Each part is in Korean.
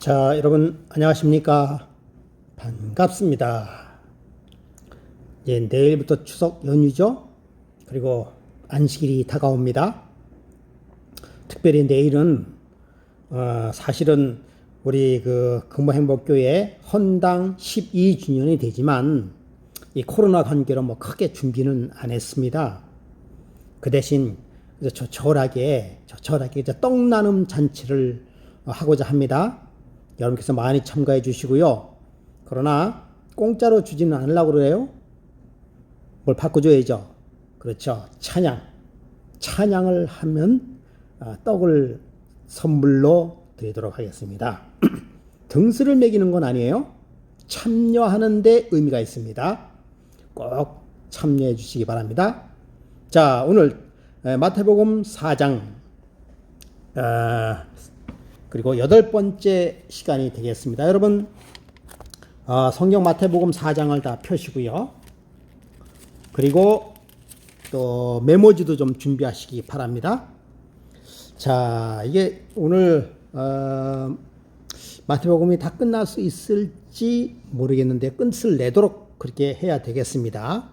자, 여러분 안녕하십니까? 반갑습니다. 이제 내일부터 추석 연휴죠? 그리고 안식일이 다가옵니다. 특별히 내일은 사실은 우리 근모행복교회 헌당 12주년이 되지만 이 코로나 관계로 뭐 크게 준비는 안 했습니다. 그 대신 조촐하게 이제 떡나눔 잔치를 하고자 합니다. 여러분께서 많이 참가해 주시고요. 그러나 공짜로 주지는 않으려고 그래요. 뭘 바꿔줘야죠. 그렇죠. 찬양을 하면 떡을 선물로 드리도록 하겠습니다. 등수를 매기는 건 아니에요. 참여하는 데 의미가 있습니다. 꼭 참여해 주시기 바랍니다. 자, 오늘 마태복음 4장 그리고 8번째 시간이 되겠습니다. 여러분 성경 마태복음 4장을 다 펴시고요. 그리고 또 메모지도 좀 준비하시기 바랍니다. 자, 이게 오늘 마태복음이 다 끝날 수 있을지 모르겠는데 끝을 내도록 그렇게 해야 되겠습니다.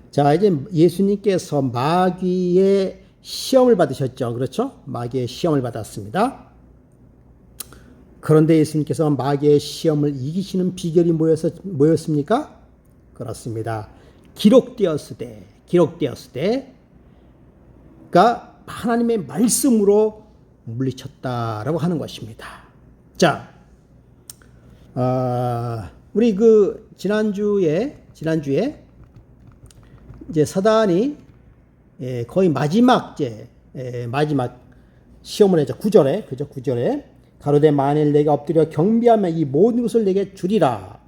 자, 이제 예수님께서 마귀의 시험을 받으셨죠. 그렇죠? 마귀의 시험을 받았습니다. 그런데 예수님께서 마귀의 시험을 이기시는 비결이 뭐였습니까? 그렇습니다. 기록되었으되 가 하나님의 말씀으로 물리쳤다라고 하는 것입니다. 자, 우리 지난주에 이제 사단이 거의 마지막 시험을 했죠. 9절에 가로되 만일 내가 엎드려 경배하면 이 모든 것을 내게 주리라.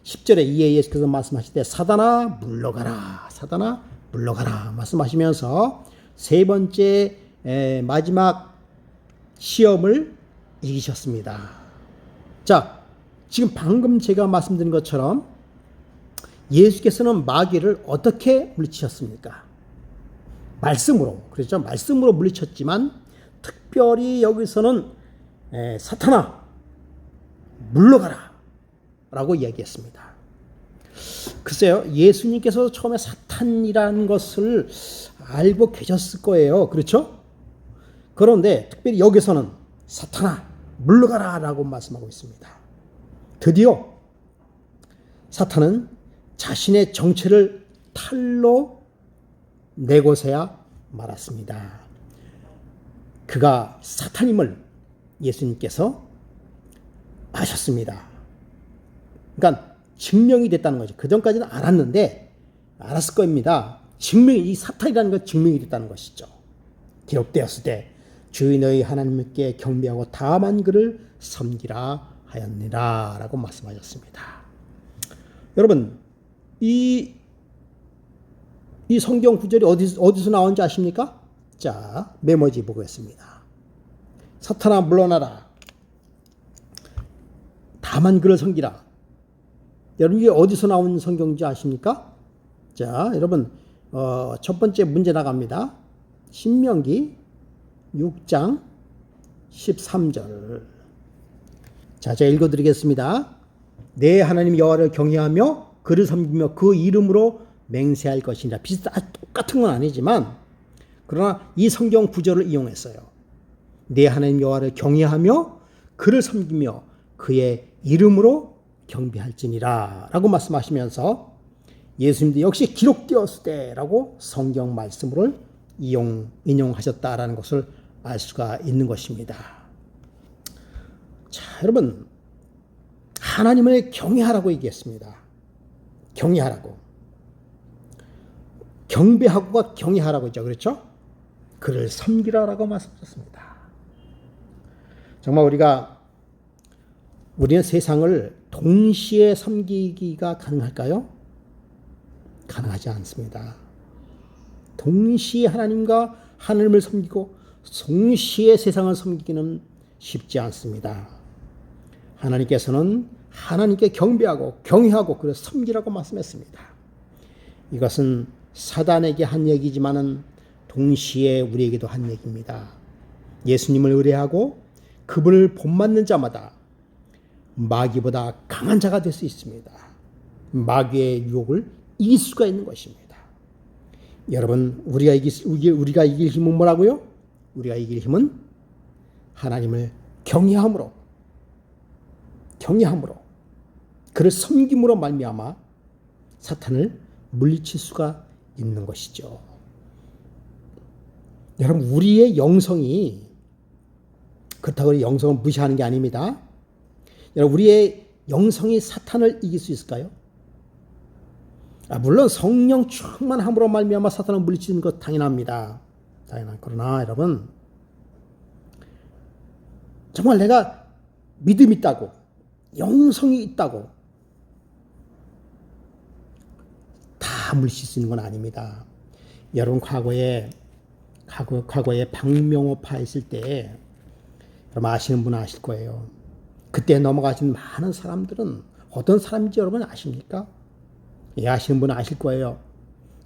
10절에 이에 예수께서 말씀하실 때 사단아 물러가라 말씀하시면서 세 번째 마지막 시험을 이기셨습니다. 자, 지금 방금 제가 말씀드린 것처럼 예수께서는 마귀를 어떻게 물리치셨습니까? 말씀으로, 그렇죠? 말씀으로 물리쳤지만 특별히 여기서는 사탄아 물러가라 라고 이야기했습니다. 글쎄요, 예수님께서 처음에 사탄이라는 것을 알고 계셨을 거예요. 그렇죠? 그런데 특별히 여기서는 사탄아 물러가라 라고 말씀하고 있습니다. 드디어 사탄은 자신의 정체를 탈로 내고서야 말았습니다. 그가 사탄임을 예수님께서 아셨습니다. 그러니까 증명이 됐다는 거죠. 그 전까지는 알았는데 알았을 겁니다. 이 사탄이라는 건 증명이 됐다는 것이죠. 기록되었을 때 주의 너희 하나님께 경배하고 다만 그를 섬기라 하였느니라 라고 말씀하셨습니다. 여러분, 이 성경 구절이 어디서 나온지 아십니까? 자, 메모지 보겠습니다. 사탄아 물러나라. 다만 그를 섬기라. 여러분, 이게 어디서 나온 성경인지 아십니까? 자, 여러분, 첫 번째 문제 나갑니다. 신명기 6장 13절. 자, 제가 읽어드리겠습니다. 내 하나님 여호와를 경외하며 그를 섬기며 그 이름으로 맹세할 것이니라. 똑같은 건 아니지만 그러나 이 성경 구절을 이용했어요. 내 하나님 여호와를 경외하며 그를 섬기며 그의 이름으로 경배할지니라 라고 말씀하시면서 예수님도 역시 기록되었을 때라고 성경 말씀을 인용하셨다라는 것을 알 수가 있는 것입니다. 자, 여러분, 하나님을 경외하라고 얘기했습니다. 경외하라고. 경배하고가 경외하라고 했죠. 그렇죠? 그를 섬기라라고 말씀하셨습니다. 정말 우리는 세상을 동시에 섬기기가 가능할까요? 가능하지 않습니다. 동시에 하나님을 섬기고 동시에 세상을 섬기기는 쉽지 않습니다. 하나님께서는 하나님께 경배하고 경외하고 그를 섬기라고 말씀했습니다. 이것은 사단에게 한 얘기지만은 동시에 우리에게도 한 얘기입니다. 예수님을 의뢰하고 그분을 본받는 자마다 마귀보다 강한 자가 될 수 있습니다. 마귀의 유혹을 이길 수가 있는 것입니다. 여러분, 우리가 이길 힘은 뭐라고요? 우리가 이길 힘은 하나님을 경외함으로 그를 섬김으로 말미암아 사탄을 물리칠 수가 있는 것이죠. 여러분, 우리의 영성이 그렇다고 영성을 무시하는 게 아닙니다. 여러분, 우리의 영성이 사탄을 이길 수 있을까요? 물론 성령 충만함으로 말미암아 사탄을 물리치는 것 당연합니다. 그러나 여러분, 정말 내가 믿음이 있다고, 영성이 있다고 다 물리칠 수 있는 건 아닙니다. 여러분, 과거에 박명호파 있을 때 여러분 아시는 분은 아실 거예요. 그때 넘어가신 많은 사람들은 어떤 사람인지 여러분 아십니까? 예, 아시는 분은 아실 거예요.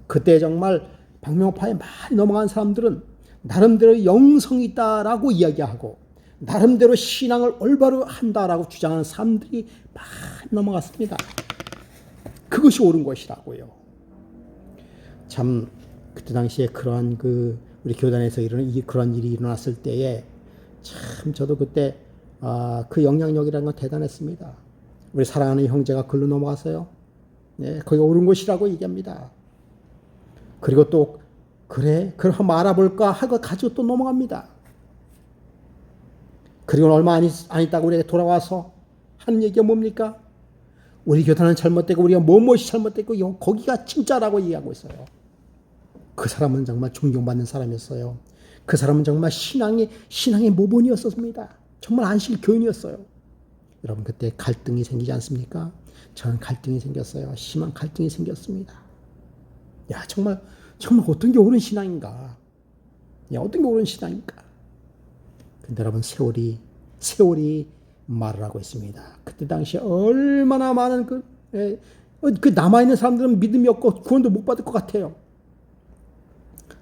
그때 정말 박명호파에 많이 넘어간 사람들은 나름대로 영성이 있다라고 이야기하고 나름대로 신앙을 올바로 한다라고 주장하는 사람들이 많이 넘어갔습니다. 그것이 옳은 것이라고요. 참 그때 당시에 그러한 우리 교단에서 그런 일이 일어났을 때에 참 저도 그때 그 영향력이라는 건 대단했습니다. 우리 사랑하는 형제가 글로 넘어갔어요. 네, 거기 옳은 것이라고 얘기합니다. 그리고 또 그럼 한번 알아볼까 하고 가지고 또 넘어갑니다. 그리고 얼마 안 있다가 우리가 돌아와서 하는 얘기가 뭡니까? 우리 교단은 잘못되고 우리가 무엇이 잘못됐고 거기가 진짜라고 얘기하고 있어요. 그 사람은 정말 존경받는 사람이었어요. 그 사람은 정말 신앙의 모본이었습니다. 정말 안실 교인이었어요. 여러분, 그때 갈등이 생기지 않습니까? 저는 갈등이 생겼어요. 심한 갈등이 생겼습니다. 야, 정말 어떤 게 옳은 신앙인가? 어떤 게 옳은 신앙인가? 근데 여러분, 세월이 말을 하고 있습니다. 그때 당시에 얼마나 많은 남아있는 사람들은 믿음이 없고 구원도 못 받을 것 같아요.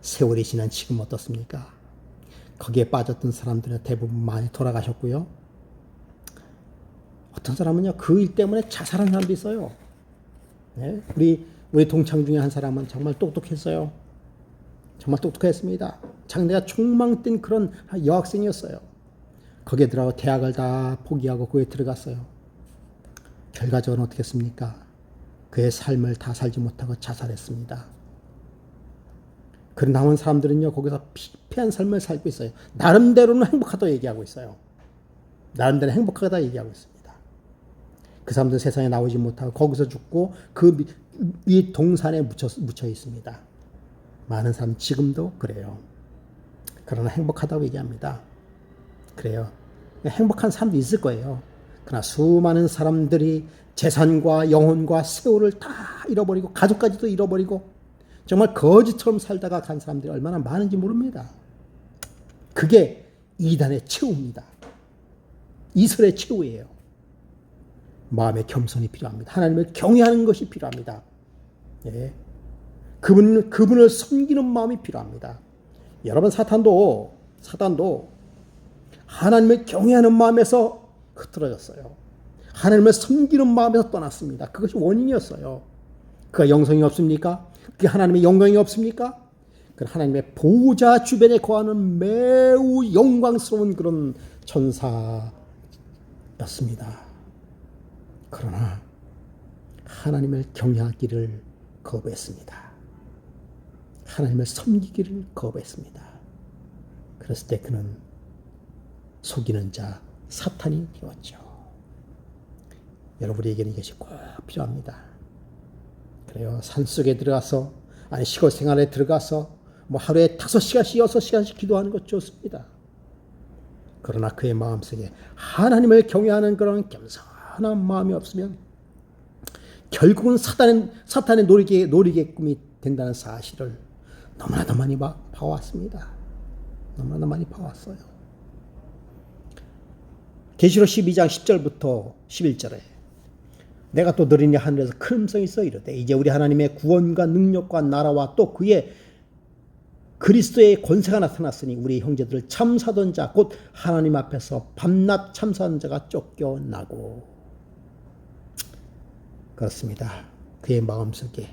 세월이 지난 지금 어떻습니까? 거기에 빠졌던 사람들은 대부분 많이 돌아가셨고요. 어떤 사람은요, 그 일 때문에 자살한 사람도 있어요. 네? 우리 동창 중에 한 사람은 정말 똑똑했어요. 정말 똑똑했습니다. 장래가 촉망된 그런 여학생이었어요. 거기에 들어가고 대학을 다 포기하고 거기에 들어갔어요. 결과적으로 어떻게 했습니까? 그의 삶을 다 살지 못하고 자살했습니다. 그런 남은 사람들은요, 거기서 피폐한 삶을 살고 있어요. 나름대로는 행복하다고 얘기하고 있어요. 나름대로 행복하다 얘기하고 있습니다. 그 사람들은 세상에 나오지 못하고 거기서 죽고 그 위 동산에 묻혀 있습니다. 많은 사람 지금도 그래요. 그러나 행복하다고 얘기합니다. 그래요. 행복한 사람도 있을 거예요. 그러나 수많은 사람들이 재산과 영혼과 세월을 다 잃어버리고 가족까지도 잃어버리고 정말 거지처럼 살다가 간 사람들이 얼마나 많은지 모릅니다. 그게 이단의 최후입니다. 이설의 최후예요. 마음의 겸손이 필요합니다. 하나님을 경외하는 것이 필요합니다. 예. 그분을 섬기는 마음이 필요합니다. 여러분, 사탄도 하나님을 경외하는 마음에서 흐트러졌어요. 하나님을 섬기는 마음에서 떠났습니다. 그것이 원인이었어요. 그가 영성이 없습니까? 그게 하나님의 영광이 없습니까? 그 하나님의 보좌 주변에 거하는 매우 영광스러운 그런 천사였습니다. 그러나 하나님을 경외하기를 거부했습니다. 하나님을 섬기기를 거부했습니다. 그랬을 때 그는 속이는 자 사탄이 되었죠. 여러분에게는 이것이 꼭 필요합니다. 그래요. 산속에 들어가서 시골 생활에 들어가서 하루에 5시간씩 6시간씩 기도하는 것 좋습니다. 그러나 그의 마음속에 하나님을 경외하는 그런 겸손한 마음이 없으면 결국은 사탄의 놀이개꿈이 된다는 사실을 너무나도 많이 봐왔습니다. 너무나도 많이 봐왔어요. 계시록 12장 10절부터 11절에 내가 또 들으니 하늘에서 큰 음성이 있어 이르되 이제 우리 하나님의 구원과 능력과 나라와 또 그의 그리스도의 권세가 나타났으니 우리 형제들을 참사던 자 곧 하나님 앞에서 밤낮 참사하는 자가 쫓겨나고 그렇습니다. 그의 마음속에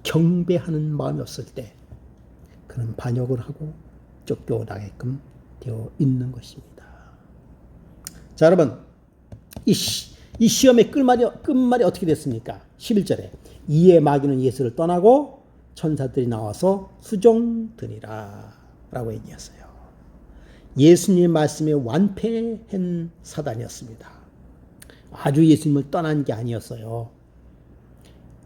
경배하는 마음이 없을 때 그는 반역을 하고 쫓겨나게끔 되어 있는 것입니다. 자, 여러분, 이 시험의 끝말이 어떻게 됐습니까? 11절에 이에 마귀는 예수를 떠나고 천사들이 나와서 수종드니라 라고 얘기했어요. 예수님의 말씀에 완패한 사단이었습니다. 아주 예수님을 떠난 게 아니었어요.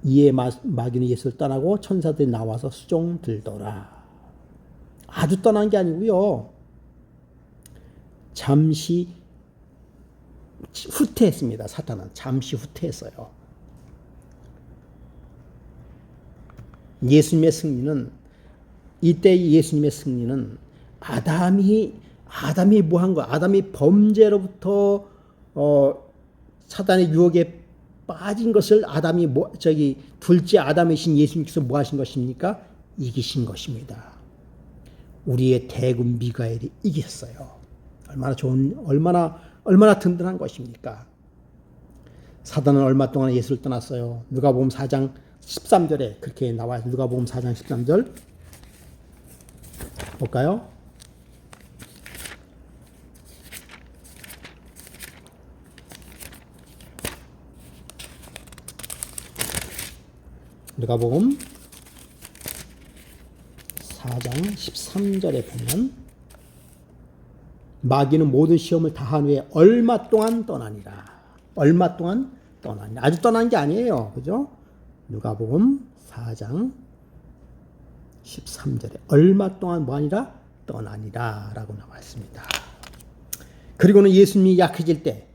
이에 마귀는 예수를 떠나고 천사들이 나와서 수종들더라. 아주 떠난 게 아니고요. 잠시 후퇴했습니다. 사탄은 잠시 후퇴했어요. 예수님의 승리는 이때 예수님의 승리는 아담이 뭐한 거? 아담이 범죄로부터 사단의 유혹에 빠진 것을 아담이 둘째 아담이신 예수님께서 뭐 하신 것입니까? 이기신 것입니다. 우리의 대군 미가엘이 이겼어요. 얼마나 든든한 것입니까? 사단은 얼마 동안 예수를 떠났어요. 누가복음 4장 13절에 그렇게 나와요. 누가복음 4장 13절 볼까요? 누가복음 4장 13절에 보면 마귀는 모든 시험을 다한 후에 얼마 동안 떠나니라. 얼마 동안 떠나니라. 아주 떠난 게 아니에요. 그죠? 누가복음 4장 13절에 얼마 동안 뭐하니라? 떠나니라 라고 나와 있습니다. 그리고는 예수님이 약해질 때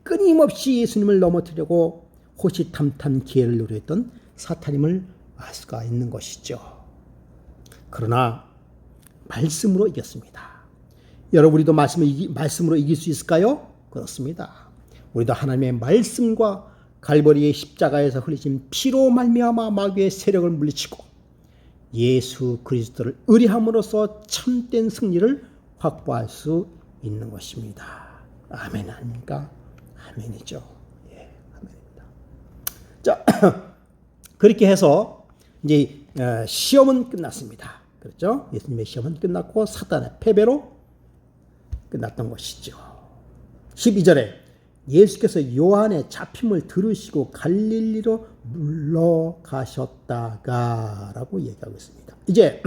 끊임없이 예수님을 넘어뜨리려고 호시탐탐 기회를 노렸던 사탄임을 알 수가 있는 것이죠. 그러나 말씀으로 이겼습니다. 여러분, 우리도 말씀으로 이길 수 있을까요? 그렇습니다. 우리도 하나님의 말씀과 갈보리의 십자가에서 흘리신 피로 말미암아 마귀의 세력을 물리치고 예수 그리스도를 의뢰함으로써 참된 승리를 확보할 수 있는 것입니다. 아멘 아닙니까? 아멘이죠. 예, 아멘입니다. 자, 그렇게 해서 이제 시험은 끝났습니다. 그렇죠? 예수님의 시험은 끝났고 사단의 패배로 끝났던 것이죠. 12절에 예수께서 요한의 잡힘을 들으시고 갈릴리로 물러가셨다가 라고 얘기하고 있습니다. 이제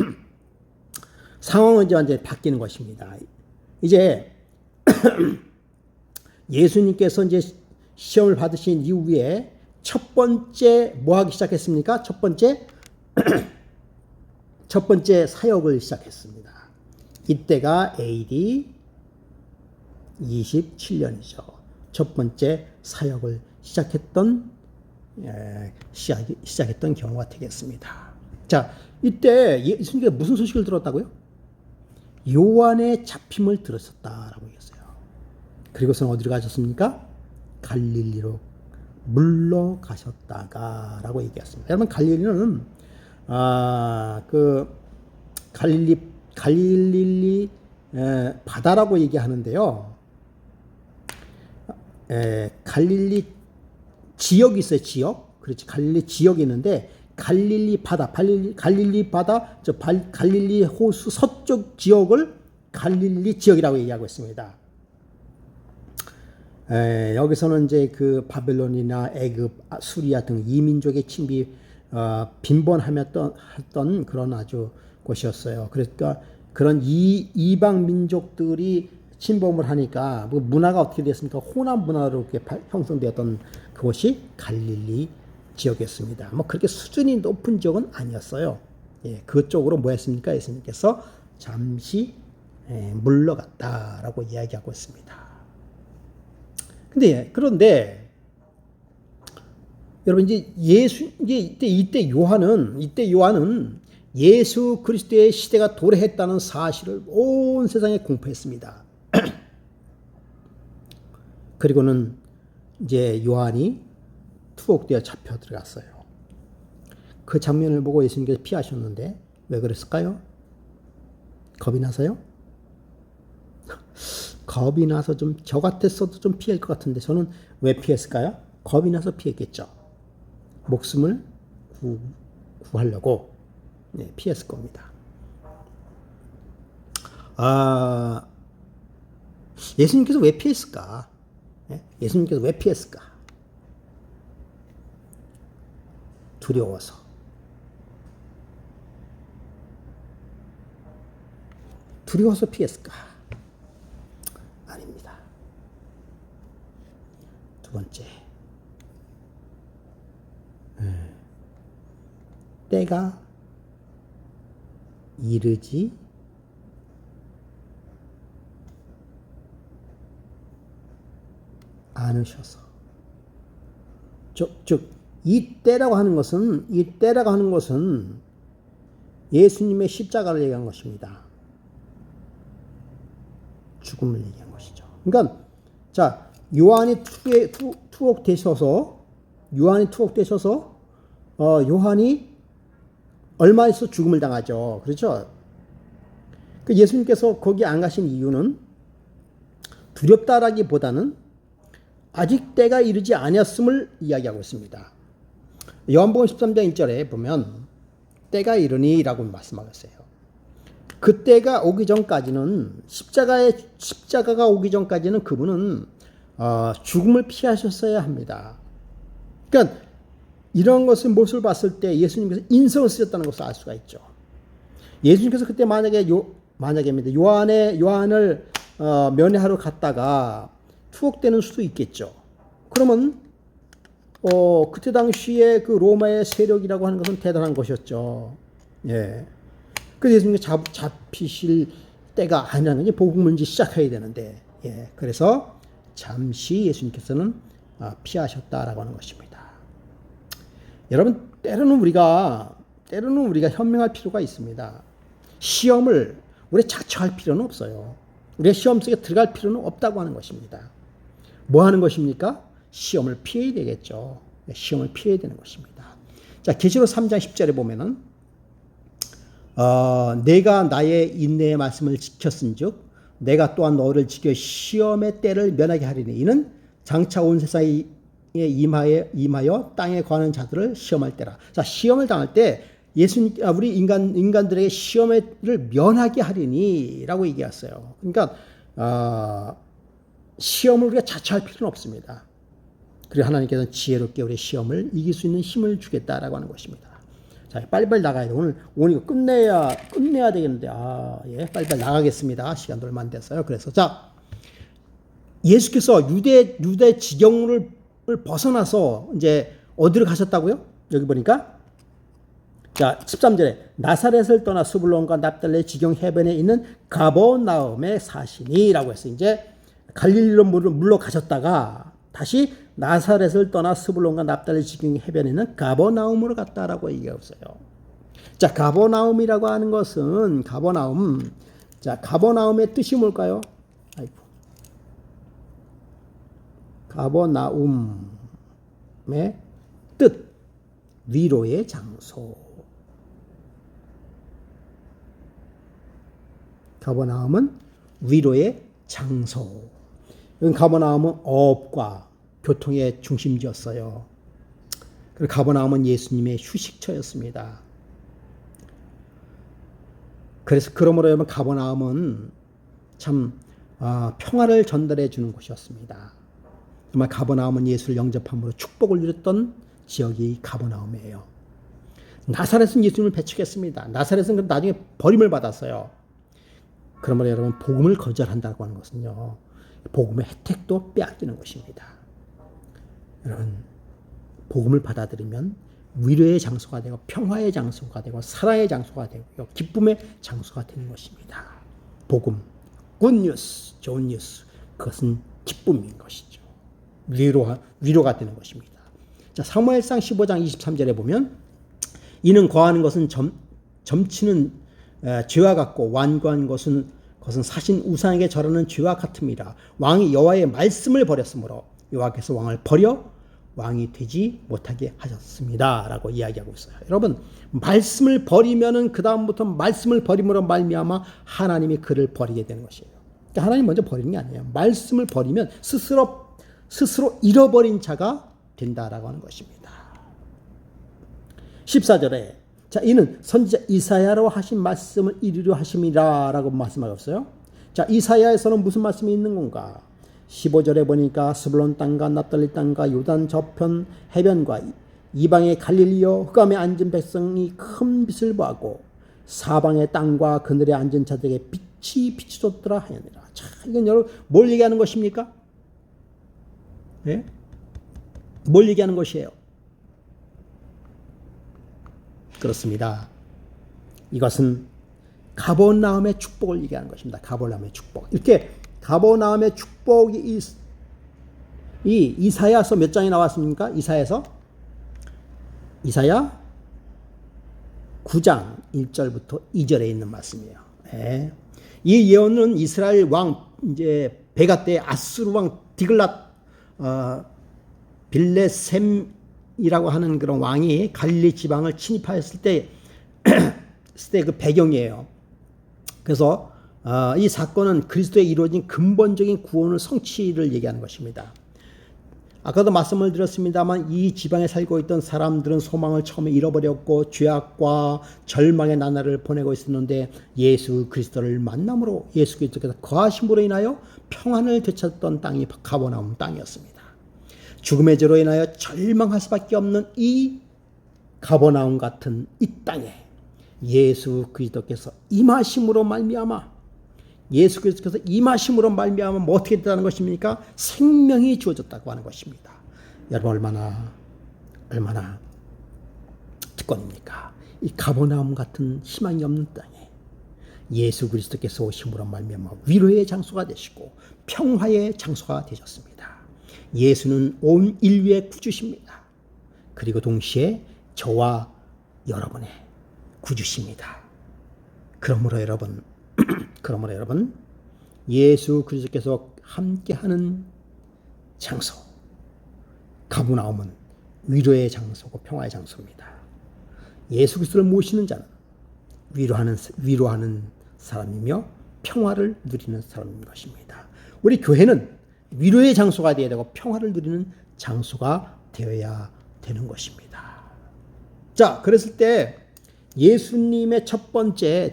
상황은 이제 완전히 바뀌는 것입니다. 이제 예수님께서 이제 시험을 받으신 이후에 첫 번째 뭐 하기 시작했습니까? 첫 번째 사역을 시작했습니다. 이때가 AD 27년이죠. 첫 번째 사역을 시작했던 경우가 되겠습니다. 자, 이때 예수님께서 무슨 소식을 들었다고요? 요한의 잡힘을 들었었다라고 얘기했어요. 그리고서는 어디로 가셨습니까? 갈릴리로 물러가셨다가라고 얘기했습니다. 여러분, 갈릴리는 갈릴리 바다라고 얘기하는데요. 갈릴리 지역이 있어요. 지역. 그렇지. 갈릴리 지역이 있는데 갈릴리 바다, 갈릴리 호수 서쪽 지역을 갈릴리 지역이라고 얘기하고 있습니다. 여기서는 이제 그 바벨론이나 애굽, 수리아 등 이민족의 침비 빈번하였던 그런 아주 곳이었어요. 그러니까 그런 이방 민족들이 침범을 하니까 뭐 문화가 어떻게 됐습니까? 호남 문화로 이렇게 형성되었던 그곳이 갈릴리 지역이었습니다. 뭐 그렇게 수준이 높은 지역은 아니었어요. 예, 그쪽으로 뭐 했습니까? 예수님께서 잠시 물러갔다라고 이야기하고 있습니다. 그런데 여러분, 이때 요한은 예수 그리스도의 시대가 도래했다는 사실을 온 세상에 공포했습니다. 그리고는 이제 요한이 투옥되어 잡혀 들어갔어요. 그 장면을 보고 예수님께서 피하셨는데 왜 그랬을까요? 겁이 나서요? 겁이 나서 저 같았어도 좀 피할 것 같은데 저는 왜 피했을까요? 겁이 나서 피했겠죠. 목숨을 구하려고 피했을 겁니다. 예수님께서 왜 피했을까? 예수님께서 왜 피했을까? 두려워서. 두려워서 피했을까? 아닙니다. 두 번째, 때가 이르지 않으셔서. 즉, 이 때라고 하는 것은 예수님의 십자가를 얘기한 것입니다. 죽음을 얘기한 것이죠. 그러니까, 자, 요한이 투옥되셔서, 요한이 얼마 있어 죽음을 당하죠. 그렇죠? 그 예수님께서 거기 안 가신 이유는 두렵다라기보다는 아직 때가 이르지 아니었음을 이야기하고 있습니다. 요한복음 13장 1절에 보면 때가 이르니라고 말씀하고 있어요. 그 때가 오기 전까지는 십자가가 오기 전까지는 그분은 죽음을 피하셨어야 합니다. 그러니까 이런 것을 모습을 봤을 때 예수님께서 인성을 쓰셨다는 것을 알 수가 있죠. 예수님께서 그때 만약에입니다. 요한을 면회하러 갔다가 투옥되는 수도 있겠죠. 그러면 그때 당시에 그 로마의 세력이라고 하는 것은 대단한 것이었죠. 예. 그래서 예수님께서 잡히실 때가 아니라는 게 복음을 이제 시작해야 되는데, 예. 그래서 잠시 예수님께서는 피하셨다라고 하는 것입니다. 여러분, 때로는 우리가 현명할 필요가 있습니다. 시험을 우리 자처할 필요는 없어요. 우리가 시험 속에 들어갈 필요는 없다고 하는 것입니다. 뭐 하는 것입니까? 시험을 피해야 되겠죠. 시험을 피해야 되는 것입니다. 자, 계시록 3장 10절에 보면은 내가 나의 인내의 말씀을 지켰은즉 내가 또한 너를 지켜 시험의 때를 면하게 하리니 이는 장차 온 세상에 임하여 땅에 관한 자들을 시험할 때라. 자, 시험을 당할 때 우리 인간들에게 시험을 면하게 하리니라고 얘기했어요. 그러니까 시험을 우리가 자처할 필요는 없습니다. 그리고 하나님께서는 지혜롭게 우리 시험을 이길 수 있는 힘을 주겠다라고 하는 것입니다. 자, 빨리빨리 나가야 돼. 오늘 이거 끝내야 되겠는데, 예, 빨리빨리 나가겠습니다. 시간도 얼마 안 됐어요. 그래서, 자, 예수께서 유대 지경을 벗어나서 이제 어디로 가셨다고요? 여기 보니까, 자, 13절에 나사렛을 떠나 스불론과 납달레 지경 해변에 있는 가버나움에 사시니라고 해서 이제 갈릴리로 물러가셨다가 다시 나사렛을 떠나 스불론과 납달리 지경 해변에 있는 가버나움으로 갔다라고 얘기하고 있어요. 자, 가버나움이라고 하는 것은 가버나움의 뜻이 뭘까요? 가버나움의 뜻, 위로의 장소. 가버나움은 위로의 장소. 가버나움은 어업과 교통의 중심지였어요. 그리고 가버나움은 예수님의 휴식처였습니다. 그래서 그러므로 여러분 가버나움은 참 평화를 전달해 주는 곳이었습니다. 정말 가버나움은 예수를 영접함으로 축복을 누렸던 지역이 가버나움이에요. 나사렛은 예수님을 배척했습니다. 나사렛은 나중에 버림을 받았어요. 그러므로 여러분 복음을 거절한다고 하는 것은요, 복음의 혜택도 빼앗기는 것입니다. 여러분, 복음을 받아들이면 위로의 장소가 되고 평화의 장소가 되고 사랑의 장소가 되고 기쁨의 장소가 되는 것입니다. 복음, 굿뉴스, 좋은 뉴스, 그것은 기쁨인 것이죠. 위로가 되는 것입니다. 자, 사무엘상 15장 23절에 보면 이는 거하는 것은 점치는 죄와 같고 완고한 것은 사신 우상에게 절하는 죄와 같음이라. 왕이 여호와의 말씀을 버렸으므로 여호와께서 왕을 버려 왕이 되지 못하게 하셨습니다. 라고 이야기하고 있어요. 여러분, 말씀을 버리면은 그 다음부터 말씀을 버림으로 말미암아 하나님이 그를 버리게 되는 것이에요. 그러니까 하나님 먼저 버리는 게 아니에요. 말씀을 버리면 스스로 잃어버린 자가 된다라고 하는 것입니다. 14절에 자, 이는 선지자 이사야로 하신 말씀을 이루려 하심이라 라고 말씀하고 있어요. 자, 이사야에서는 무슨 말씀이 있는 건가? 15절에 보니까 스불론 땅과 납달리 땅과 요단 저편 해변과 이방의 갈릴리여 흑암에 앉은 백성이 큰 빛을 보았고 사방의 땅과 그늘에 앉은 자들에게 빛이 비추었더라 하였느라. 자, 이건 여러분 뭘 얘기하는 것입니까? 네? 뭘 얘기하는 것이에요? 그렇습니다. 이것은 가버나움의 축복을 얘기하는 것입니다. 가버나움의 축복. 이렇게 가버나움의 축복이 이 이사야서 몇 장이 나왔습니까? 이사야 9장 1절부터 2절에 있는 말씀이에요. 네. 이 예언은 이스라엘 왕 이제 베가 때 아수르 왕 디글랏 빌레셈이라고 하는 그런 왕이 갈릴리 지방을 침입하였을 때 그 배경이에요. 그래서 이 사건은 그리스도에 이루어진 근본적인 구원의 성취를 얘기하는 것입니다. 아까도 말씀을 드렸습니다만 이 지방에 살고 있던 사람들은 소망을 처음에 잃어버렸고 죄악과 절망의 나날을 보내고 있었는데 예수 그리스도를 만남으로 예수 그리스도께서 거하심으로 인하여 평안을 되찾던 땅이 가버나움 땅이었습니다. 죽음의 죄로 인하여 절망할 수밖에 없는 이 가버나움 같은 이 땅에 예수 그리스도께서 임하심으로 말미암아 예수 그리스도께서 임하심으로 말미암아 뭐 어떻게 됐다는 것입니까? 생명이 주어졌다고 하는 것입니다. 여러분 얼마나 특권입니까? 이 가버나움 같은 희망이 없는 땅에 예수 그리스도께서 오심으로 말미암아 위로의 장소가 되시고 평화의 장소가 되셨습니다. 예수는 온 인류의 구주십니다. 그리고 동시에 저와 여러분의 구주십니다. 그러므로 여러분 예수 그리스도께서 함께하는 장소 가버나움은 위로의 장소고 평화의 장소입니다. 예수 그리스도를 모시는 자는 위로하는 사람이며 평화를 누리는 사람인 것입니다. 우리 교회는 위로의 장소가 되어야 되고 평화를 누리는 장소가 되어야 되는 것입니다. 자, 그랬을 때 예수님의 첫 번째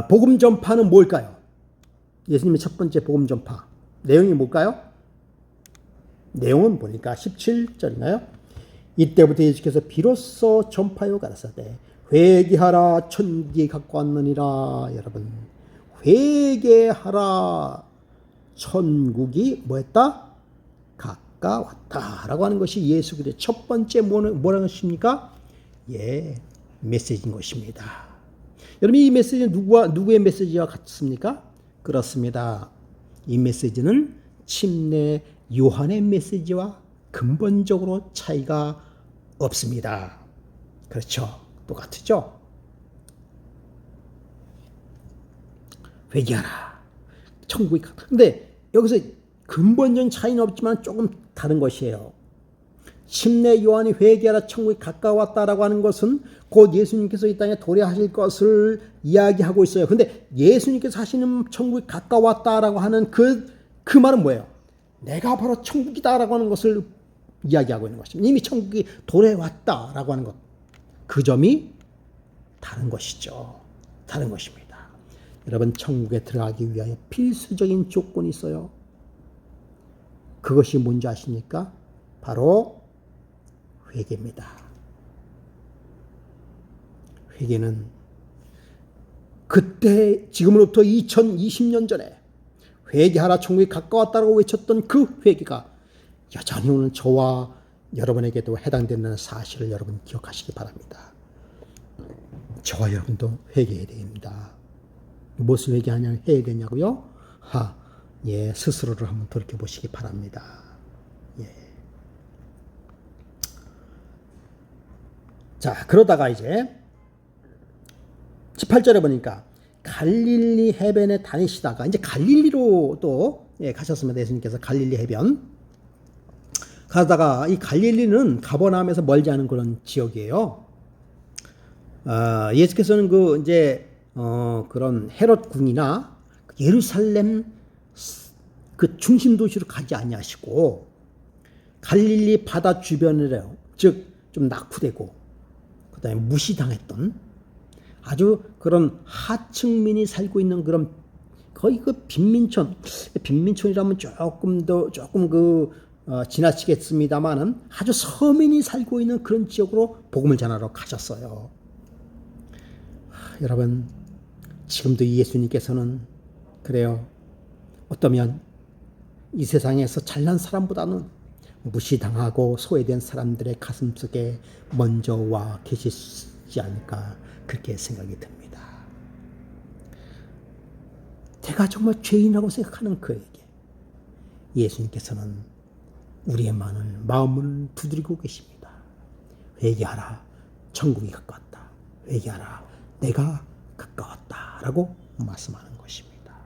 복음 전파는 뭘까요? 예수님의 첫 번째 복음 전파 내용이 뭘까요? 내용은 보니까 17절인가요? 이때부터 예수께서 비로소 전파하여 가라사대 회개하라 천국이 가까웠느니라. 여러분 회개하라 천국이 뭐했다? 가까웠다라고 하는 것이 예수 그리스도의 첫 번째 뭐라는 것입니까? 메시지인 것입니다. 여러분 이 메시지는 누구의 메시지와 같습니까? 그렇습니다. 이 메시지는 침례 요한의 메시지와 근본적으로 차이가 없습니다. 그렇죠? 똑같죠? 회개하라. 천국이 가까웠다. 근데 여기서 근본적인 차이는 없지만 조금 다른 것이에요. 침례 요한이 회개하라 천국이 가까웠다라고 하는 것은 곧 예수님께서 이 땅에 도래하실 것을 이야기하고 있어요. 근데 예수님께서 하시는 천국이 가까웠다라고 하는 그 말은 뭐예요? 내가 바로 천국이다라고 하는 것을 이야기하고 있는 것입니다. 이미 천국이 도래왔다라고 하는 것. 그 점이 다른 것이죠. 다른 것입니다. 여러분 천국에 들어가기 위하여 필수적인 조건이 있어요. 그것이 뭔지 아십니까? 바로 회개입니다. 회개는 그때 지금으로부터 2020년 전에 회개하라 천국이 가까웠다고 외쳤던 그 회개가 여전히 오늘 저와 여러분에게도 해당되는 사실을 여러분 기억하시기 바랍니다. 저와 여러분도 회개해야 됩니다. 무엇을 회개해야 되냐고요? 스스로를 한번 돌이켜보시기 바랍니다. 자, 그러다가 이제 18절에 보니까 갈릴리 해변에 다니시다가 이제 갈릴리로 또 가셨습니다. 예수님께서 갈릴리 해변 가다가 이 갈릴리는 가버나움에서 멀지 않은 그런 지역이에요. 예수께서는 그런 헤롯 궁이나 예루살렘 그 중심 도시로 가지 아니하시고 갈릴리 바다 주변으로 즉 좀 낙후되고 그다음에 무시당했던 아주 그런 하층민이 살고 있는 그런 거의 그 빈민촌이라면 조금 지나치겠습니다만은 아주 서민이 살고 있는 그런 지역으로 복음을 전하러 가셨어요. 여러분, 지금도 예수님께서는 그래요. 어떠면 이 세상에서 잘난 사람보다는 무시당하고 소외된 사람들의 가슴속에 먼저 와 계시지 않을까 그렇게 생각이 듭니다. 내가 정말 죄인이라고 생각하는 그에게 예수님께서는 우리의 마음을 두드리고 계십니다. 회개하라, 천국이 가까웠다. 회개하라, 내가 가까웠다 라고 말씀하는 것입니다.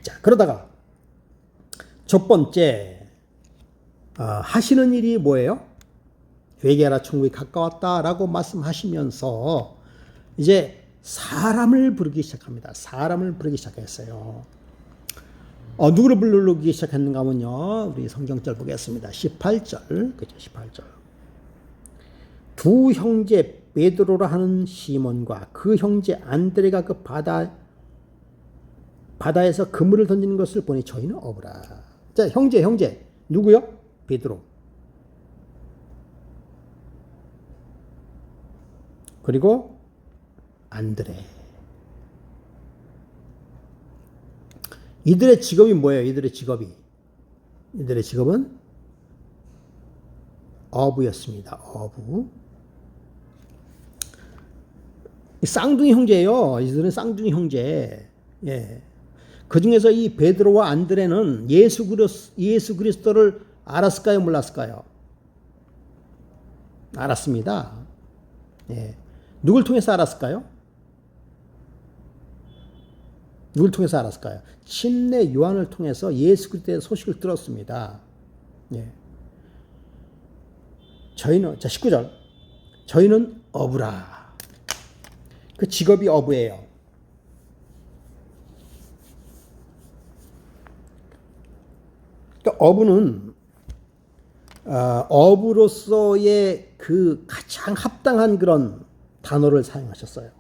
자, 그러다가 첫 번째 하시는 일이 뭐예요? 회개하라, 천국이 가까웠다라고 말씀하시면서 이제 사람을 부르기 시작합니다. 사람을 부르기 시작했어요. 누구를 부르기 시작했는가 하면요, 우리 성경절 보겠습니다. 18절, 그죠? 18절. 두 형제 베드로라 하는 시몬과 그 형제 안드레가 그 바다에서 그물을 던지는 것을 보니 저희는 어부라. 자, 형제 누구요? 베드로. 그리고 안드레. 이들의 직업이 뭐예요? 이들의 직업은 어부였습니다. 어부. 쌍둥이 형제예요. 이들은 쌍둥이 형제. 예. 그 중에서 이 베드로와 안드레는 예수 그리스도를 알았을까요? 몰랐을까요? 알았습니다. 예. 누굴 통해서 알았을까요? 누굴 통해서 알았을까요? 침례 요한을 통해서 예수 그리스도의 소식을 들었습니다. 예. 저희는, 자, 19절. 저희는 어부라. 그 직업이 어부예요. 그러니까 어부는 어부로서의 그 가장 합당한 그런 단어를 사용하셨어요.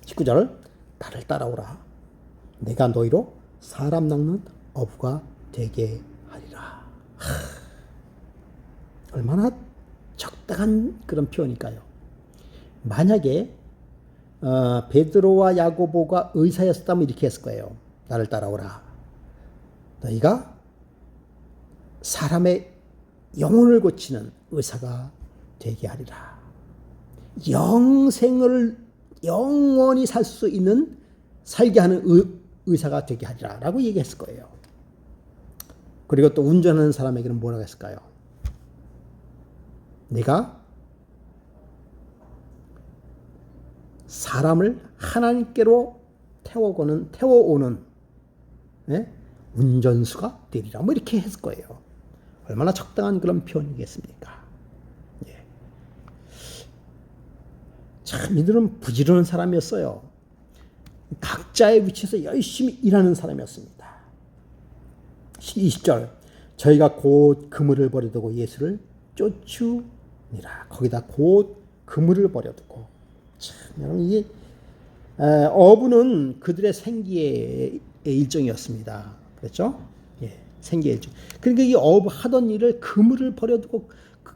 19절. 나를 따라오라. 내가 너희로 사람 낚는 어부가 되게 하리라. 얼마나 적당한 그런 표현일까요? 만약에 베드로와 야고보가 의사였다면 이렇게 했을 거예요. 나를 따라오라. 너희가 사람의 영혼을 고치는 의사가 되게 하리라. 영원히 살 수 있는, 살게 하는 의사가 되게 하리라 라고 얘기했을 거예요. 그리고 또 운전하는 사람에게는 뭐라고 했을까요? 내가 사람을 하나님께로 태워오는 운전수가 되리라. 뭐 이렇게 했을 거예요. 얼마나 적당한 그런 표현이겠습니까? 예. 참 이들은 부지런한 사람이었어요. 각자의 위치에서 열심히 일하는 사람이었습니다. 20절. 저희가 곧 그물을 버려두고 예수를 쫓으니라. 거기다 곧 그물을 버려두고. 참 여러분, 이게 어부는 그들의 생계의 일정이었습니다. 그렇죠? 예, 생계의 일정. 그러니까 이 어부 하던 일을 그물을 버려두고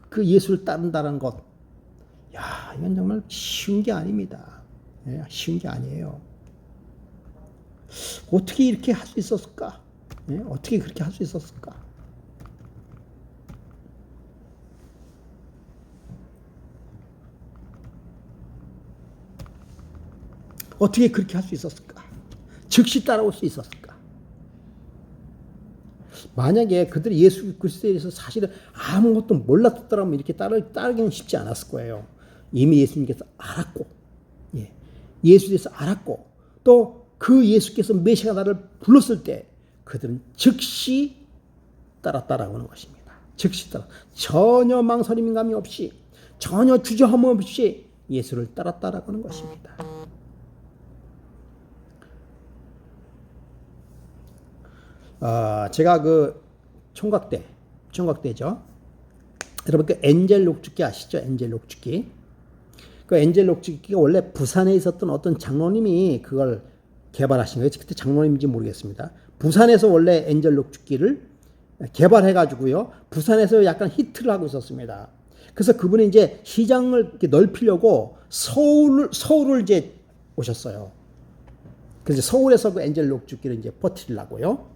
그 예수를 따른다는 것. 야, 이건 정말 쉬운 게 아닙니다. 예, 쉬운 게 아니에요. 어떻게 이렇게 할 수 있었을까? 예, 어떻게 그렇게 할 수 있었을까? 어떻게 그렇게 할 수 있었을까? 즉시 따라올 수 있었을까? 만약에 그들이 예수 그리스도에 대해서 사실은 아무것도 몰랐더라면 이렇게 따르기는 쉽지 않았을 거예요. 이미 예수님께서 알았고, 예, 예수에 대해서 알았고, 또 그 예수께서 메시아가 나를 불렀을 때 그들은 즉시 따라오는 것입니다. 즉시 따라, 전혀 망설임감이 없이, 전혀 주저함 없이 예수를 따라가는 것입니다. 제가 그 총각대죠. 여러분 그 엔젤 녹죽기 아시죠? 엔젤 녹죽기. 그 엔젤 녹죽기가 원래 부산에 있었던 어떤 장로님이 그걸 개발하신 거예요. 그때 장로님인지 모르겠습니다. 부산에서 원래 엔젤 녹죽기를 개발해 가지고요. 부산에서 약간 히트를 하고 있었습니다. 그래서 그분이 이제 시장을 이렇게 넓히려고 서울을 이제 오셨어요. 그래서 서울에서 그 엔젤 녹죽기를 이제 퍼뜨리려고요.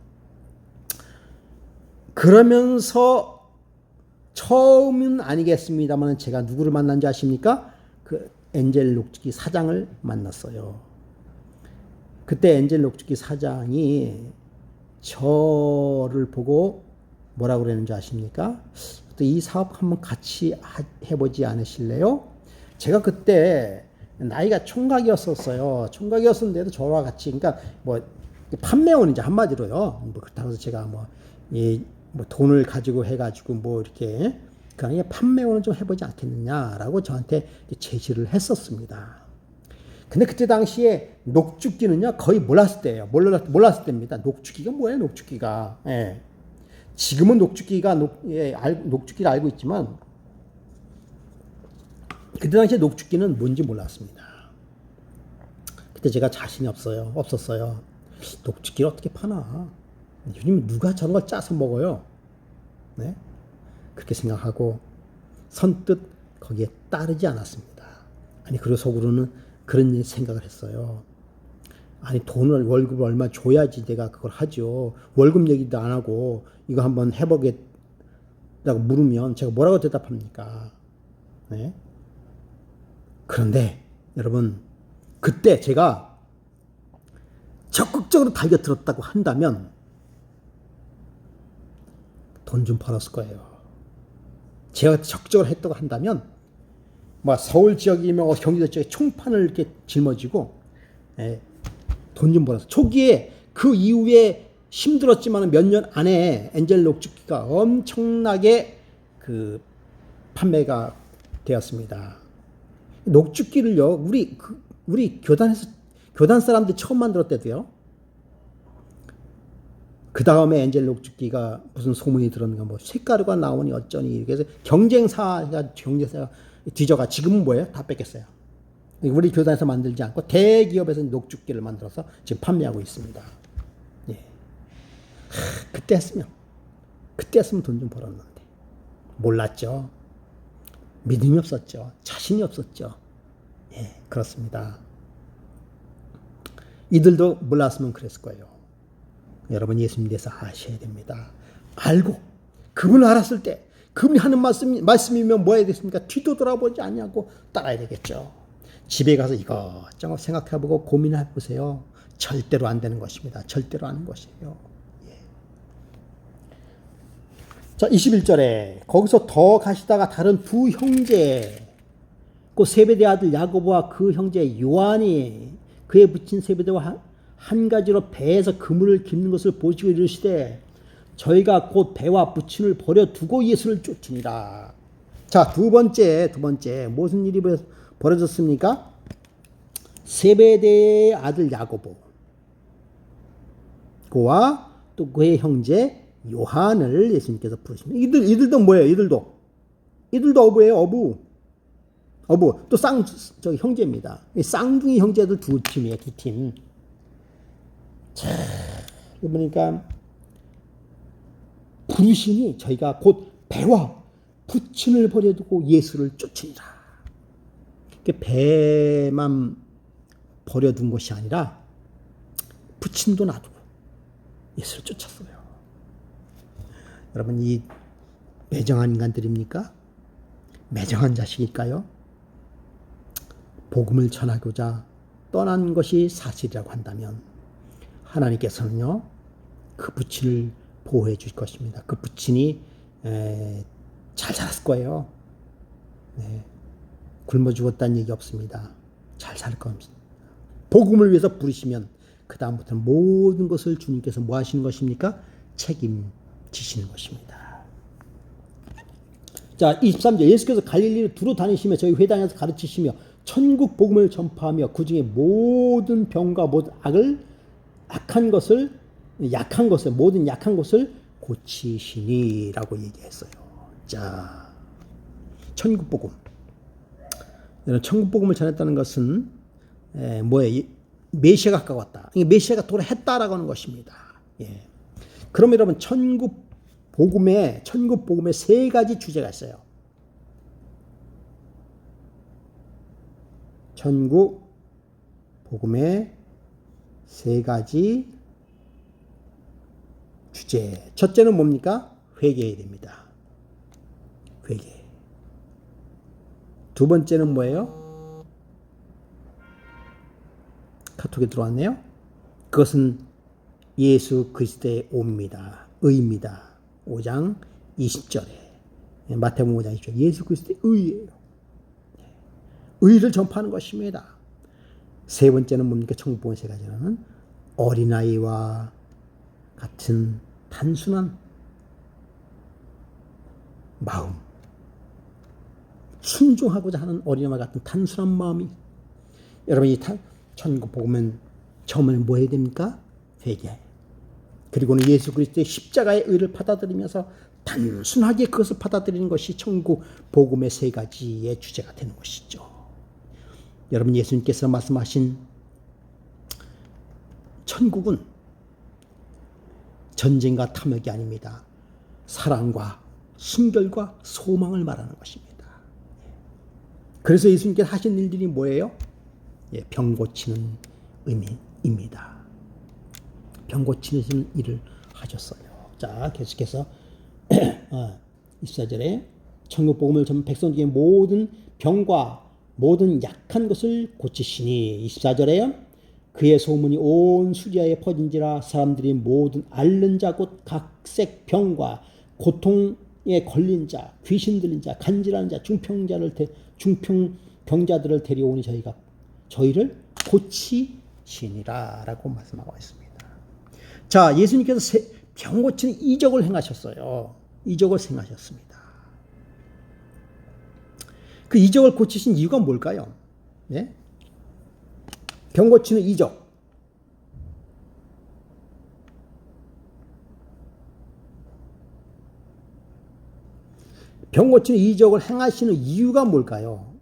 그러면서 처음은 아니겠습니다만 제가 누구를 만난지 아십니까? 그 엔젤 녹죽기 사장을 만났어요. 그때 엔젤 녹죽기 사장이 저를 보고 뭐라고 그랬는지 아십니까? 이 사업 한번 같이 해보지 않으실래요? 제가 그때 나이가 총각이었었어요. 총각이었는데도 저와 같이, 그러니까 뭐 판매원이죠, 한마디로요. 뭐 그렇다고 해서 제가 뭐 돈을 가지고 해가지고 뭐 이렇게 그러니까 판매원을 좀 해보지 않겠느냐라고 저한테 제시를 했었습니다. 근데 그때 당시에 녹죽기는요 거의 몰랐을 때예요. 몰랐을 때입니다. 녹죽기가 뭐예요? 녹죽기가. 예. 지금은 녹죽기를 알고 있지만 그때 당시에 녹죽기는 뭔지 몰랐습니다. 그때 제가 자신이 없었어요. 녹죽기를 어떻게 파나? 요즘 누가 저런 걸 짜서 먹어요? 네? 그렇게 생각하고 선뜻 거기에 따르지 않았습니다. 아니 그리고 속으로는 그런 생각을 했어요. 아니 월급을 얼마 줘야지 내가 그걸 하죠. 월급 얘기도 안 하고 이거 한번 해보겠다고 물으면 제가 뭐라고 대답합니까? 네? 그런데 여러분 그때 제가 적극적으로 달겨들었다고 한다면 돈 좀 벌었을 거예요. 제가 적극적으로 했다고 한다면 뭐 서울 지역이면 경기도 지역에 총판을 이렇게 짊어지고 돈 좀 벌었어. 초기에 그 이후에 힘들었지만 몇 년 안에 엔젤 녹죽기가 엄청나게 그 판매가 되었습니다. 녹죽기를요 우리 교단 사람들이 처음 만들었대도요. 그 다음에 엔젤 녹죽기가 무슨 소문이 들었는가 뭐 쇳가루가 나오니 어쩌니 그래서 경쟁사가 뒤져가 지금은 뭐예요? 다 뺏겼어요. 우리 교단에서 만들지 않고 대기업에서 녹죽기를 만들어서 지금 판매하고 있습니다. 예. 그때 했으면 돈 좀 벌었는데 몰랐죠. 믿음이 없었죠. 자신이 없었죠. 예, 그렇습니다. 이들도 몰랐으면 그랬을 거예요. 여러분 예수님 대해서 아셔야 됩니다. 알고 그분을 알았을 때 그분이 하는 말씀이면 뭐 해야 되겠습니까? 뒤도 돌아보지 않냐고 따라야 되겠죠. 집에 가서 이것저것 생각해보고 고민해보세요. 절대로 안 되는 것입니다. 절대로 안 하는 것이에요. 예. 자 21절에 거기서 더 가시다가 다른 두 형제 그 세베대 아들 야고보와 그 형제 요한이 그에 붙인 세베대와 한 가지로 배에서 그물을 깁는 것을 보시고 이르시되 저희가 곧 배와 부친을 버려 두고 예수를 쫓으니라. 자, 두 번째 무슨 일이 벌어졌습니까? 세베대의 아들 야고보 그와 또 그의 형제 요한을 예수님께서 부르십니다. 이들도 뭐예요? 이들도 어부예요. 어부 또 형제입니다. 쌍둥이 형제들 두 팀이에요. 두 팀. 자, 보니까 부르시니 저희가 곧 배와 부친을 버려두고 예수를 쫓으리라. 배만 버려둔 것이 아니라 부친도 놔두고 예수를 쫓았어요. 여러분 이 매정한 인간들입니까? 매정한 자식일까요? 복음을 전하고자 떠난 것이 사실이라고 한다면 하나님께서는요 그 부친을 보호해 주실 것입니다. 그 부친이 잘 자랐을 거예요. 네. 굶어 죽었다는 얘기 없습니다. 잘 살 겁니다. 복음을 위해서 부르시면 그 다음부터는 모든 것을 주님께서 뭐 하시는 것입니까? 책임지시는 것입니다. 자 23절 예수께서 갈릴리를 두루 다니시며 저희 회당에서 가르치시며 천국 복음을 전파하며 그 중에 모든 병과 모든 모든 약한 것을 고치시니라고 얘기했어요. 자, 천국복음. 천국복음을 전했다는 것은 뭐예요? 메시아가 가까웠다. 메시아가 도래했다라고 하는 것입니다. 예. 그럼 여러분 천국복음에 세 가지 주제가 있어요. 천국복음에 세 가지 주제. 첫째는 뭡니까? 회개해야 됩니다. 회개. 두 번째는 뭐예요? 카톡에 들어왔네요. 그것은 예수 그리스도의 옵니다. 의입니다. 5장 20절에. 마태복음 5장 20절. 예수 그리스도의 의예요. 의를 전파하는 것입니다. 세 번째는 뭡니까? 천국복음 세 가지는 어린아이와 같은 단순한 마음, 순종하고자 하는 어린아이와 같은 단순한 마음이, 여러분이 천국복음은 처음에 뭐 해야 됩니까? 회개. 그리고는 예수 그리스도의 십자가의 의를 받아들이면서 단순하게 그것을 받아들이는 것이 천국복음의 세 가지의 주제가 되는 것이죠. 여러분, 예수님께서 말씀하신 천국은 전쟁과 탐욕이 아닙니다. 사랑과 순결과 소망을 말하는 것입니다. 그래서 예수님께서 하신 일들이 뭐예요? 병 고치는 의미입니다. 병 고치는 일을 하셨어요. 자, 계속해서 24절에 천국복음을 전 백성 중에 모든 병과 모든 약한 것을 고치시니, 24절에 그의 소문이 온 수리아에 퍼진지라 사람들이 모든 앓는 자 곧 각색 병과 고통에 걸린 자, 귀신 들린 자, 간질하는 자, 중풍병자들을 데려오니 저희를 고치시니라 라고 말씀하고 있습니다. 자, 예수님께서 병 고치는 이적을 행하셨어요. 이적을 행하셨습니다. 그 이적을 고치신 이유가 뭘까요? 네? 병 고치는 이적. 병 고치는 이적을 행하시는 이유가 뭘까요?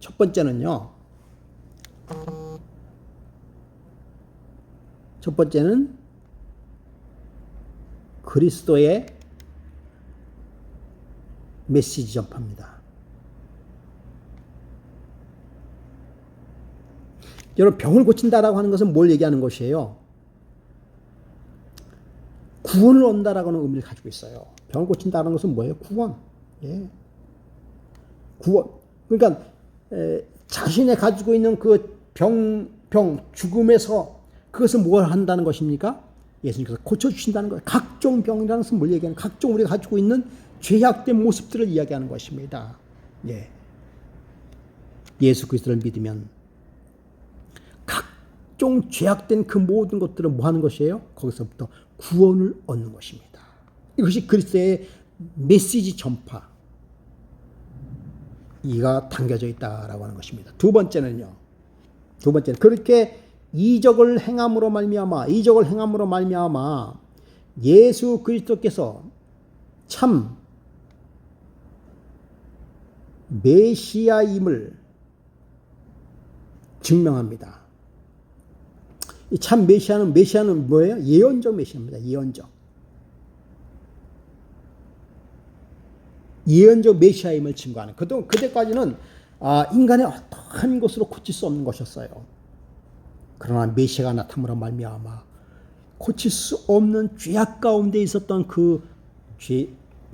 첫 번째는요. 첫 번째는 그리스도의 메시지 전파입니다. 여러분, 병을 고친다라고 하는 것은 뭘 얘기하는 것이에요? 구원을 얻는다라고 하는 의미를 가지고 있어요. 병을 고친다는 것은 뭐예요? 구원. 예. 구원. 그러니까 자신이 가지고 있는 그 죽음에서 그것을 뭘 한다는 것입니까? 예수님께서 고쳐주신다는 거예요. 각종 병이라는 것은 뭘 얘기하는, 각종 우리가 가지고 있는 죄악된 모습들을 이야기하는 것입니다. 예. 예수 그리스도를 믿으면 각종 죄악된 그 모든 것들을 뭐 하는 것이에요? 거기서부터 구원을 얻는 것입니다. 이것이 그리스도의 메시지 전파, 이가 담겨져 있다라고 하는 것입니다. 두 번째는 그렇게 이적을 행함으로 말미암아 예수 그리스도께서 참 메시아임을 증명합니다. 이 참 메시아는 뭐예요? 예언적 메시아입니다. 예언적 메시아임을 증거하는. 그때까지는 인간의 어떠한 것으로 고칠 수 없는 것이었어요. 그러나 메시아가 나타남으로 말미암아 고칠 수 없는 죄악 가운데 있었던 그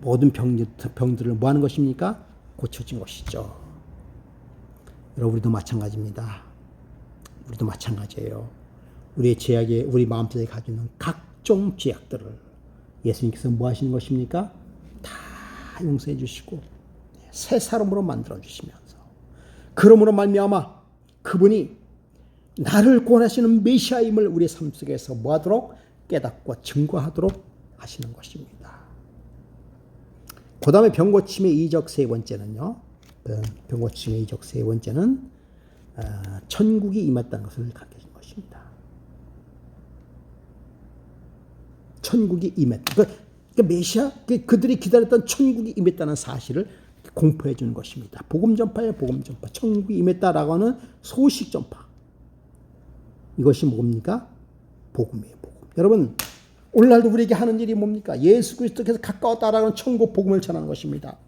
모든 병들을 뭐 하는 것입니까? 고쳐진 것이죠. 여러분, 우리도 마찬가지입니다. 우리도 마찬가지예요. 우리의 죄악에, 우리 마음속에 가지고 있는 각종 죄악들을 예수님께서 뭐 하시는 것입니까? 다 용서해 주시고 새 사람으로 만들어 주시면서, 그러므로 말미암아 그분이 나를 구원하시는 메시아임을 우리의 삶 속에서 뭐하도록 깨닫고 증거하도록 하시는 것입니다. 그 다음에 병고침의 이적 세 번째는요. 병고침의 이적 세 번째는 천국이 임했다는 것을 가르치는 것입니다. 천국이 임했다. 그러니까 메시아, 그들이 기다렸던 천국이 임했다는 사실을 공포해 주는 것입니다. 복음 전파예요, 복음 전파. 천국이 임했다라고 하는 소식 전파. 이것이 뭡니까? 복음이에요, 복음. 여러분, 오늘날도 우리에게 하는 일이 뭡니까? 예수 그리스도께서 가까웠다라고 하는 천국 복음을 전하는 것입니다.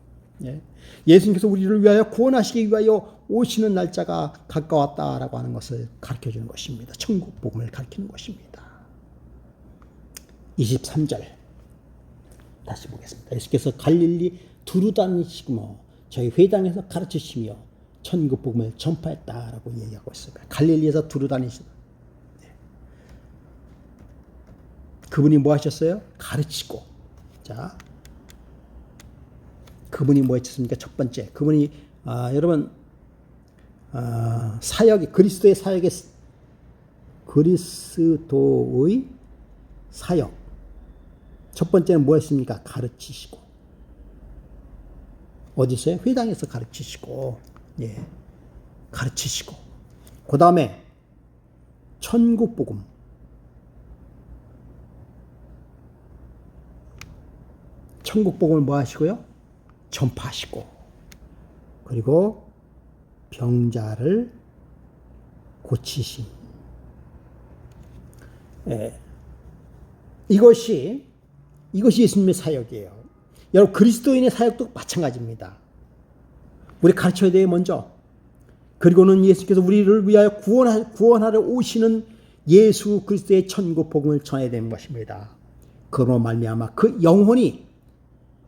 예. 예수님께서 우리를 위하여 구원하시기 위하여 오시는 날짜가 가까웠다라고 하는 것을 가르쳐 주는 것입니다. 천국 복음을 가르치는 것입니다. 23절 다시 보겠습니다. 예수께서 갈릴리 두루 다니시며 저희 회당에서 가르치시며 천국 복음을 전파했다라고 얘기하고 있습니다. 갈릴리에서 두루 다니시다. 그분이 뭐 하셨어요? 가르치고. 자, 그분이 뭐 했습니까? 첫 번째, 그분이 여러분 사역이 그리스도의 사역. 첫 번째는 뭐 했습니까? 가르치시고. 어디서요? 회당에서 가르치시고, 예, 가르치시고. 그 다음에 천국 복음. 천국 복음을 뭐 하시고요? 전파하시고. 그리고 병자를 고치심. 예. 이것이 예수님의 사역이에요. 여러분, 그리스도인의 사역도 마찬가지입니다. 우리 가르쳐야 돼요, 먼저. 그리고는 예수께서 우리를 위하여 구원하러 오시는 예수 그리스도의 천국 복음을 전해야 되는 것입니다. 그로 말미암아 그 영혼이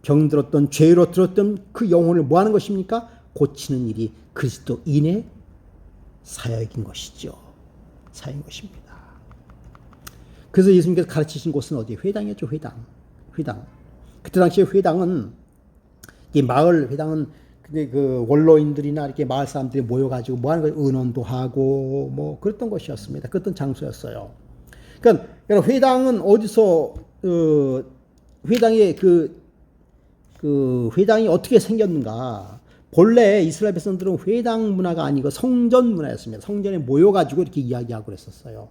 병들었던 죄로 들었던 그 영혼을 뭐 하는 것입니까? 고치는 일이 그리스도인의 사역인 것이죠. 사역인 것입니다. 그래서 예수님께서 가르치신 곳은 어디? 회당이었죠. 회당. 그때 당시에 회당은 이 마을 회당은 근데 그 원로인들이나 이렇게 마을 사람들이 모여가지고 뭐 하는 거예요? 의논도 하고 뭐 그랬던 것이었습니다. 그랬던 장소였어요. 그러니까 회당은 어디서 회당의 회당이 어떻게 생겼는가? 본래 이스라엘 백성들은 회당 문화가 아니고 성전 문화였습니다. 성전에 모여가지고 이렇게 이야기하고 그랬었어요.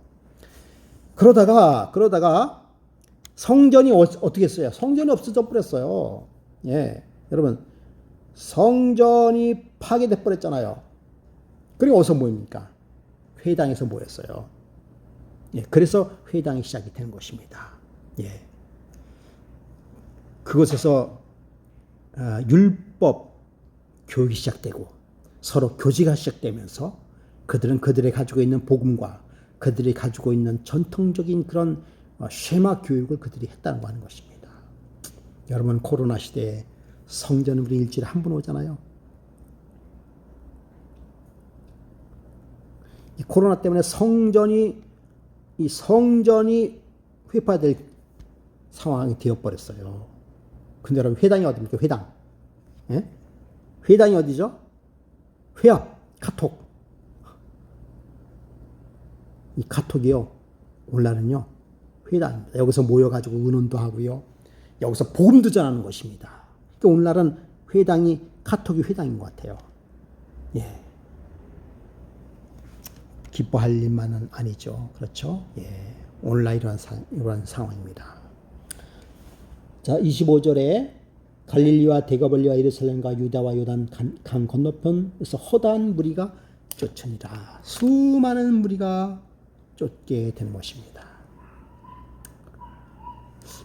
그러다가 성전이 어떻게 했어요? 성전이 없어져 버렸어요. 예, 여러분, 성전이 파괴돼 버렸잖아요. 그리고 어디서 모입니까? 회당에서 모였어요. 예, 그래서 회당이 시작이 되는 것입니다. 예, 그곳에서 율법 교육이 시작되고 서로 교제가 시작되면서 그들은 그들이 가지고 있는 복음과 그들이 가지고 있는 전통적인 그런 쉐마 교육을 그들이 했다고 하는 것입니다. 여러분, 코로나 시대에 성전은 우리 일주일에 한 번 오잖아요. 이 코로나 때문에 성전이 회파될 상황이 되어버렸어요. 근데 여러분, 회당이 어디입니까? 회당. 예? 회당이 어디죠? 회합, 카톡. 이 카톡이요, 오늘날은요, 회당입니다. 여기서 모여가지고 의논도 하고요. 여기서 복음도 전하는 것입니다. 그러니까 오늘날은 카톡이 회당인 것 같아요. 예. 기뻐할 일만은 아니죠. 그렇죠? 예. 오늘날 이러한 상황입니다. 자, 25절에 갈릴리와 데가벌리와 예루살렘과 유다와 요단 강 건너편에서 허다한 무리가 쫓으니라. 수많은 무리가 쫓게 된 것입니다.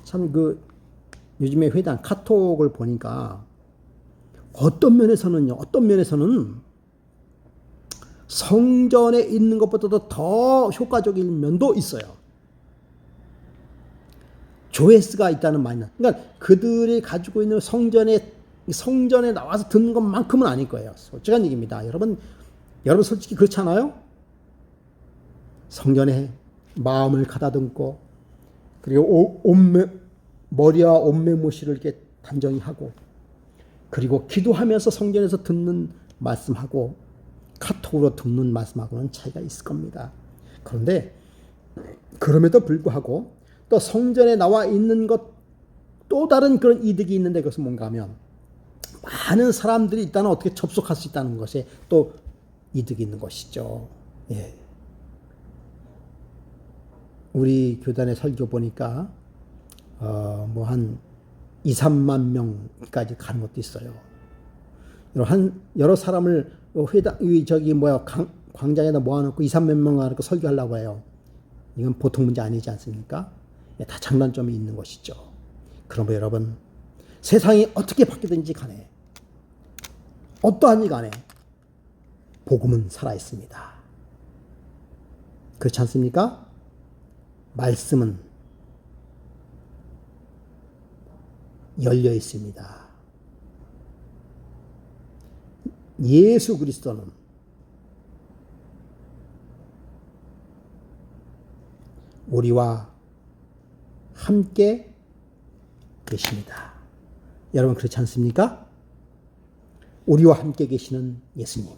참 요즘에 회당 카톡을 보니까 어떤 면에서는 성전에 있는 것보다도 더 효과적인 면도 있어요. 조회수가 있다는 말이야. 그러니까 그들이 가지고 있는 성전에 나와서 듣는 것만큼은 아닐 거예요. 솔직한 얘기입니다. 여러분 솔직히 그렇지 않아요? 성전에 마음을 가다듬고 그리고 머리와 옷매무시를 이렇게 단정히 하고 그리고 기도하면서 성전에서 듣는 말씀하고 카톡으로 듣는 말씀하고는 차이가 있을 겁니다. 그런데 그럼에도 불구하고 또 성전에 나와 있는 것 또 다른 그런 이득이 있는데 그것은 뭔가 하면 많은 사람들이 일단 어떻게 접속할 수 있다는 것에 또 이득이 있는 것이죠. 예. 우리 교단의 설교 보니까 뭐 한 2, 3만 명까지 가는 것도 있어요. 여러 사람을 광장에다 모아놓고 2, 3몇 명 가놓고 설교하려고 해요. 이건 보통 문제 아니지 않습니까? 다 장단점이 있는 것이죠. 그러므로 여러분, 세상이 어떻게 바뀌든지 간에, 어떠한 일 간에, 복음은 살아있습니다. 그렇지 않습니까? 말씀은 열려 있습니다. 예수 그리스도는 우리와 함께 계십니다. 여러분 그렇지 않습니까? 우리와 함께 계시는 예수님,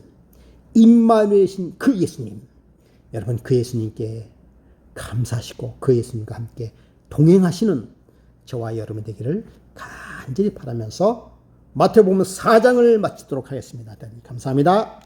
임마누엘이신 그 예수님, 여러분 그 예수님께 감사하시고 그 예수님과 함께 동행하시는 저와 여러분 되기를 간절히 바라면서 마태복음 4장을 마치도록 하겠습니다. 감사합니다.